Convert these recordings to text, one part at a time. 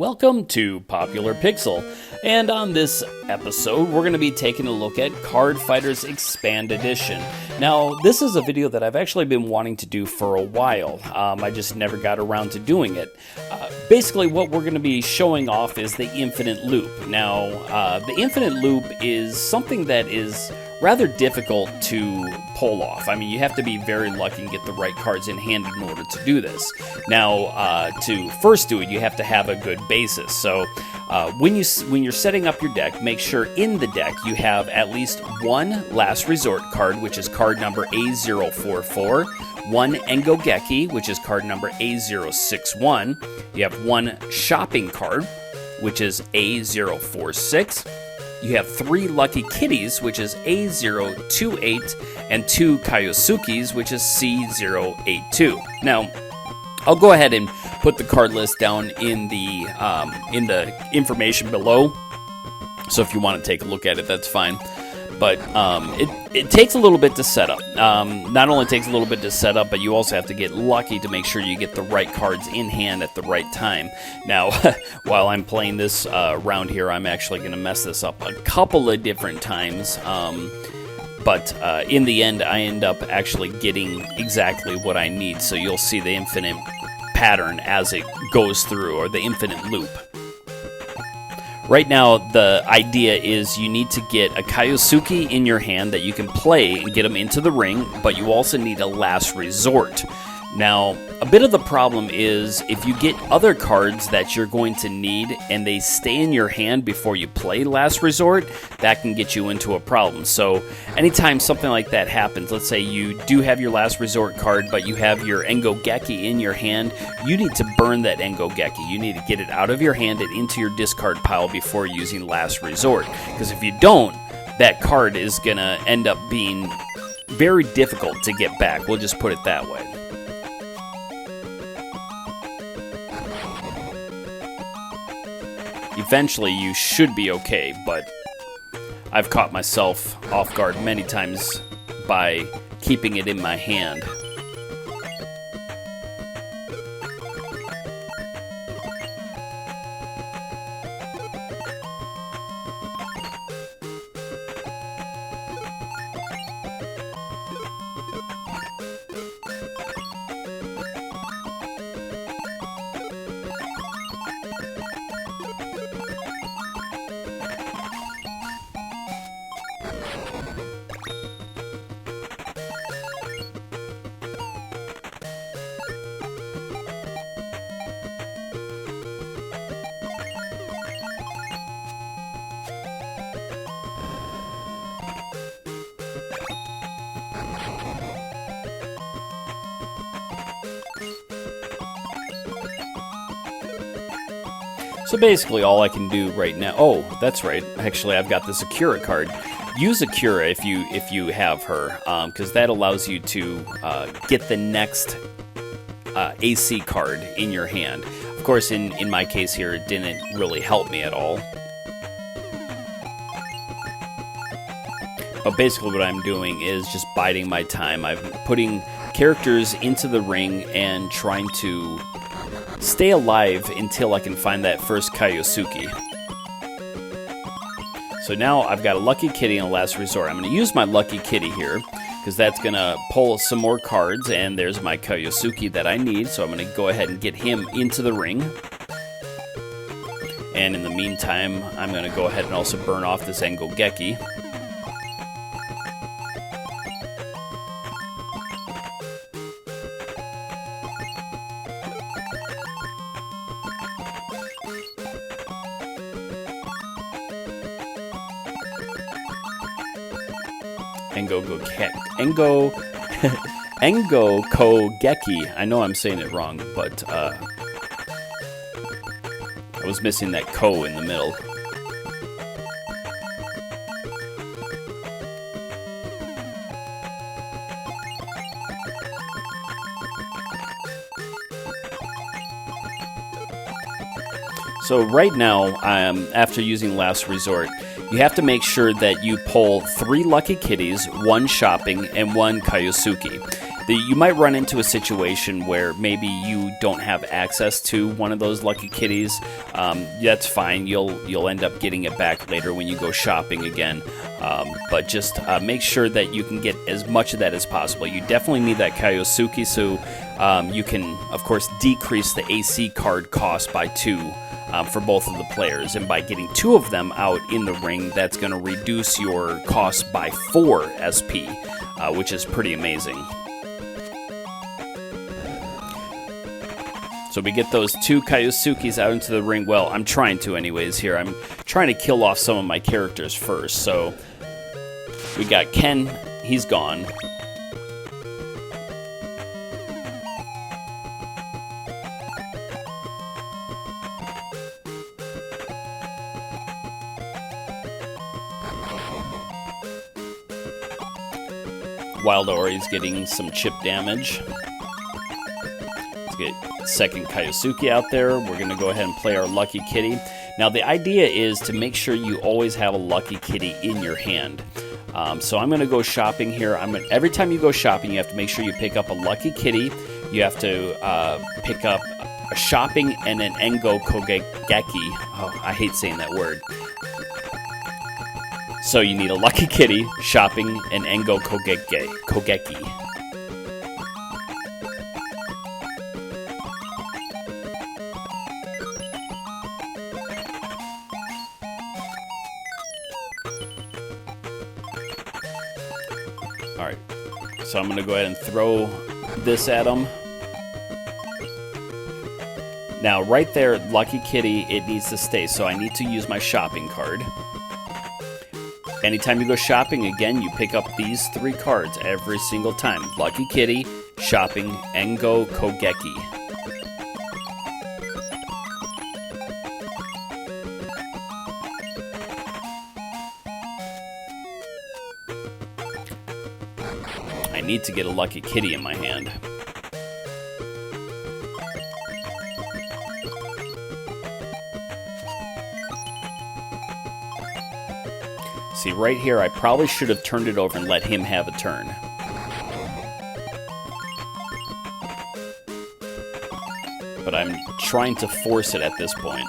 Welcome to Popular Pixel, and on this episode we're going to be taking a look at Card Fighters Expand Edition. Now, this is a video that I've actually been wanting to do for a while. I just never got around to doing it. Basically, what we're going to be showing off is the Infinite Loop. Now, the Infinite Loop is something that is rather difficult to pull off. I mean, you have to be very lucky and get the right cards in hand in order to do this. Now, to first do it, you have to have a good basis. So, when you're setting up your deck, make sure in the deck you have at least one Last Resort card, which is card number A044, one Engokogeki, which is card number A061. You have one Shopping card, which is A046. You have 3 Lucky Kitties, which is A028, and 2 Kyosukes, which is C082. Now, I'll go ahead and put the card list down in the information below. So if you want to take a look at it, that's fine. But it takes a little bit to set up. Not only takes a little bit to set up, but you also have to get lucky to make sure you get the right cards in hand at the right time. Now, while I'm playing this round here, I'm actually going to mess this up a couple of different times. But in the end, I end up actually getting exactly what I need. So you'll see the infinite pattern as it goes through, or the infinite loop. Right now, the idea is you need to get a Kyosuke in your hand that you can play and get them into the ring, but you also need a Last Resort. Now, a bit of the problem is if you get other cards that you're going to need and they stay in your hand before you play Last Resort, that can get you into a problem. So anytime something like that happens, let's say you do have your Last Resort card, but you have your Engokogeki in your hand, you need to burn that Engokogeki. You need to get it out of your hand and into your discard pile before using Last Resort. Because if you don't, that card is going to end up being very difficult to get back. We'll just put it that way. Eventually, you should be okay, but I've caught myself off guard many times by keeping it in my hand. So basically all I can do right now... Oh, that's right. Actually, I've got this Akira card. Use Akira if you have her, because that allows you to get the next AC card in your hand. Of course, in my case here, it didn't really help me at all. But basically what I'm doing is just biding my time. I'm putting characters into the ring and trying to stay alive until I can find that first Kyosuke. So now I've got a Lucky Kitty and a Last Resort. I'm going to use my Lucky Kitty here, because that's going to pull some more cards, and there's my Kyosuke that I need, so I'm going to go ahead and get him into the ring. And in the meantime, I'm going to go ahead and also burn off this Engokogeki. Engokogeki. I know I'm saying it wrong, but I was missing that ko in the middle. So right now, after using Last Resort, you have to make sure that you pull 3 Lucky Kitties, 1 Shopping, and 1 Kyosuke. You might run into a situation where maybe you don't have access to one of those lucky kitties. That's fine. You'll end up getting it back later when you go shopping again. But just make sure that you can get as much of that as possible. You definitely need that Kyosuke, so you can, of course, decrease the AC card cost by 2 for both of the players. And by getting 2 of them out in the ring, that's going to reduce your cost by 4 SP, which is pretty amazing. So we get those 2 Kyosukes out into the ring. Well, I'm trying to anyways here. I'm trying to kill off some of my characters first. So we got Ken. He's gone. Wild Ori's getting some chip damage. Let's get second Kyosuke out there. We're going to go ahead and play our Lucky Kitty. Now, the idea is to make sure you always have a Lucky Kitty in your hand. So I'm going to go shopping here. Every time you go shopping, you have to make sure you pick up a Lucky Kitty. You have to pick up a shopping and an Engokogeki. Oh, I hate saying that word. So you need a Lucky Kitty, shopping, and Engokogeki. Alright, so I'm going to go ahead and throw this at him. Now, right there, Lucky Kitty, it needs to stay, so I need to use my shopping card. Anytime you go shopping, again, you pick up these 3 cards every single time. Lucky Kitty, shopping, Engokogeki. I need to get a Lucky Kitty in my hand. See, right here, I probably should have turned it over and let him have a turn. But I'm trying to force it at this point.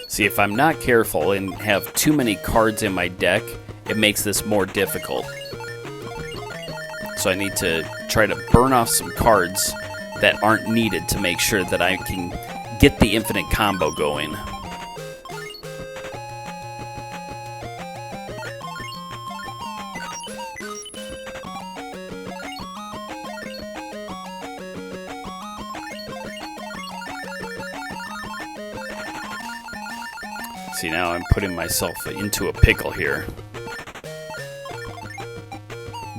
See, if I'm not careful and have too many cards in my deck, it makes this more difficult. So I need to try to burn off some cards that aren't needed to make sure that I can get the infinite combo going. See, now I'm putting myself into a pickle here.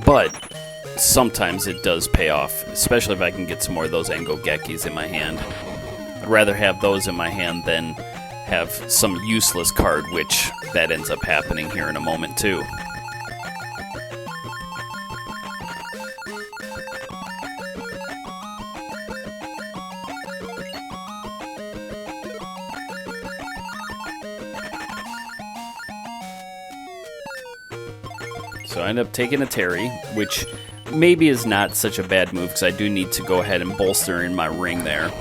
But sometimes it does pay off, especially if I can get some more of those Engokogekis in my hand. I'd rather have those in my hand than have some useless card, which that ends up happening here in a moment too. So I end up taking a Terry, which maybe is not such a bad move because I do need to go ahead and bolster in my ring there.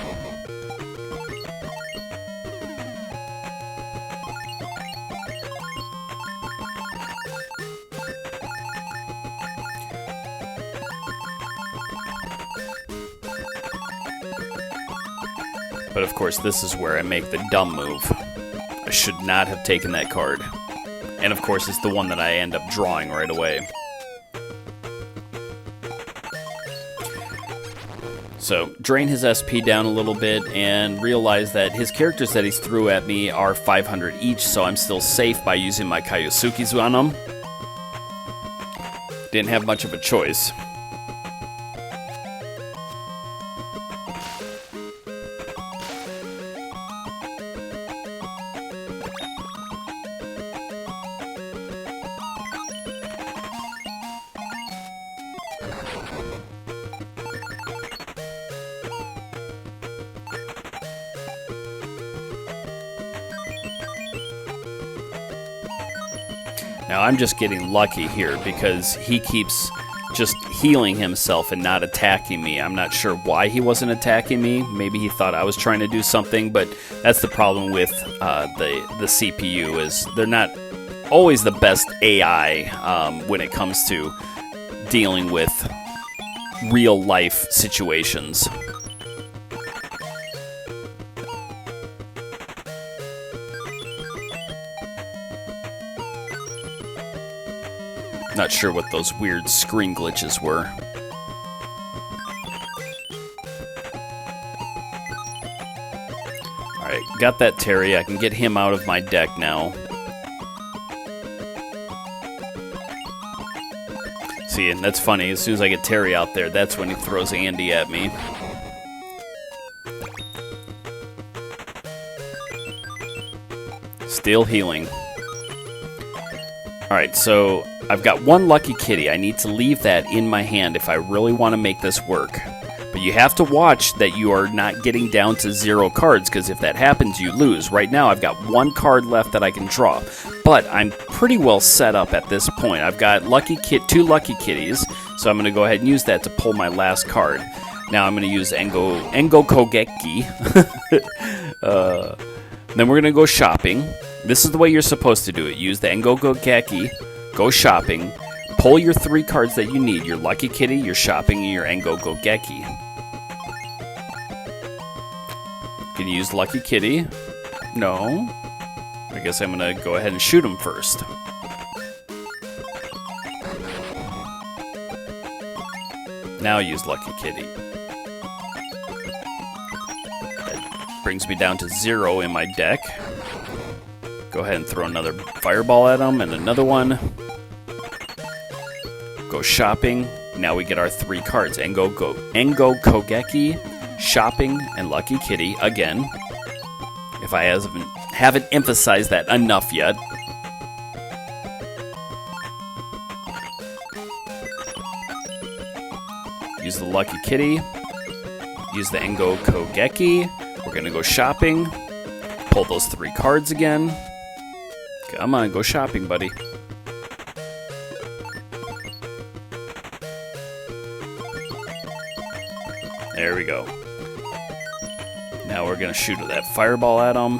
But of course, this is where I make the dumb move. I should not have taken that card. And of course, it's the one that I end up drawing right away. So, drain his SP down a little bit and realize that his characters that he's threw at me are 500 each, so I'm still safe by using my Kyosuke's on them. Didn't have much of a choice. Now I'm just getting lucky here because he keeps just healing himself and not attacking me. I'm not sure why he wasn't attacking me. Maybe he thought I was trying to do something, but that's the problem with the CPU, is they're not always the best AI when it comes to dealing with real life situations. Not sure what those weird screen glitches were. Alright, got that Terry. I can get him out of my deck now. See, and that's funny. As soon as I get Terry out there, that's when he throws Andy at me. Still healing. Alright, so I've got one Lucky Kitty. I need to leave that in my hand if I really want to make this work. But you have to watch that you are not getting down to 0 cards, because if that happens, you lose. Right now, I've got 1 card left that I can draw. But I'm pretty well set up at this point. I've got 2 Lucky Kitties, so I'm going to go ahead and use that to pull my last card. Now I'm going to use Engokogeki. Then we're going to go shopping. This is the way you're supposed to do it. Use the Engokogeki, go shopping, pull your 3 cards that you need, your Lucky Kitty, your shopping, and your Engokogeki. You can use Lucky Kitty. No. I guess I'm going to go ahead and shoot him first. Now use Lucky Kitty. That brings me down to 0 in my deck. Go ahead and throw another fireball at him, and another one. Go shopping. Now we get our 3 cards. Engokogeki, shopping, and Lucky Kitty again. If I haven't emphasized that enough yet. Use the Lucky Kitty. Use the Engokogeki. We're going to go shopping. Pull those 3 cards again. Come on, go shopping, buddy. There we go. Now we're going to shoot that fireball at him.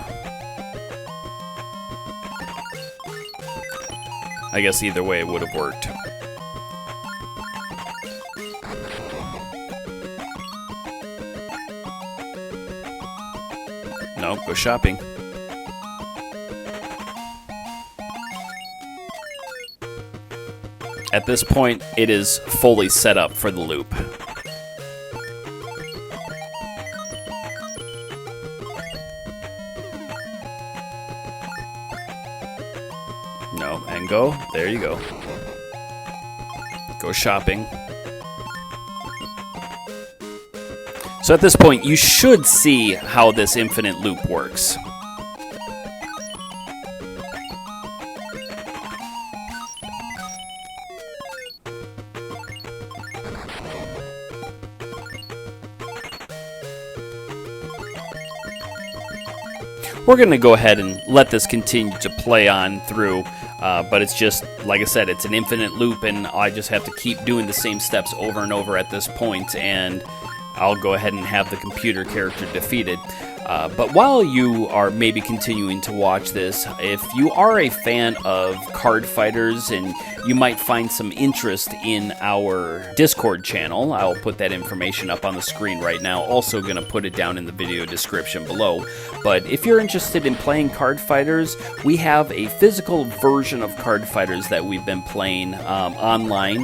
I guess either way it would have worked. Nope, go shopping. At this point, it is fully set up for the loop. No, and go. There you go. Go shopping. So at this point, you should see how this infinite loop works. We're going to go ahead and let this continue to play on through, but it's just, like I said, it's an infinite loop, and I just have to keep doing the same steps over and over at this point, and I'll go ahead and have the computer character defeated. But while you are maybe continuing to watch this, if you are a fan of card fighters and you might find some interest in our Discord channel, I'll put that information up on the screen right now. Also going to put it down in the video description below. But if you're interested in playing card fighters, we have a physical version of card fighters that we've been playing online.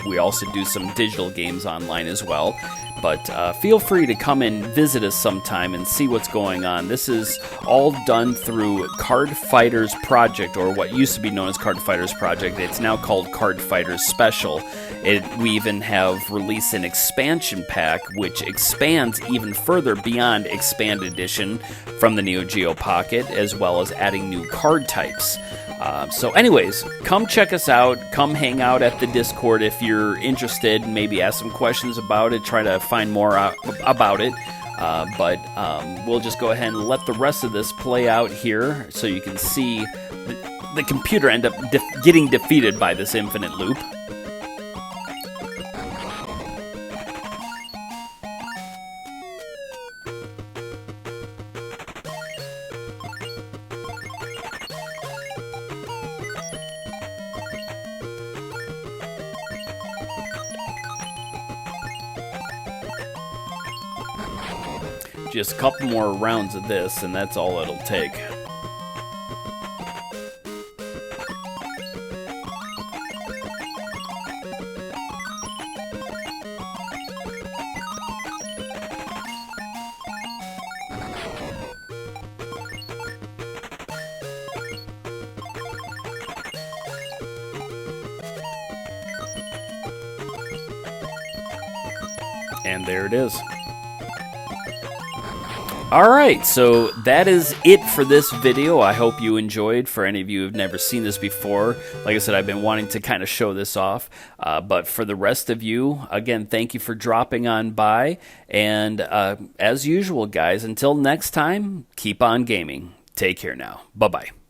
We also do some digital games online as well. But feel free to come and visit us sometime and see what's going on. This is all done through Card Fighters Project, or what used to be known as Card Fighters Project. It's now called Card Fighters Special. We even have released an expansion pack, which expands even further beyond Expanded Edition from the Neo Geo Pocket, as well as adding new card types. So anyways, come check us out. Come hang out at the Discord if you're interested. Maybe ask some questions about it. Try to find more out about it. But we'll just go ahead and let the rest of this play out here so you can see the computer end up getting defeated by this infinite loop. Just a couple more rounds of this, and that's all it'll take. And there it is. Alright, so that is it for this video. I hope you enjoyed. For any of you who've never seen this before, like I said, I've been wanting to kind of show this off. But for the rest of you, again, thank you for dropping on by. And as usual, guys, until next time, keep on gaming. Take care now. Bye-bye.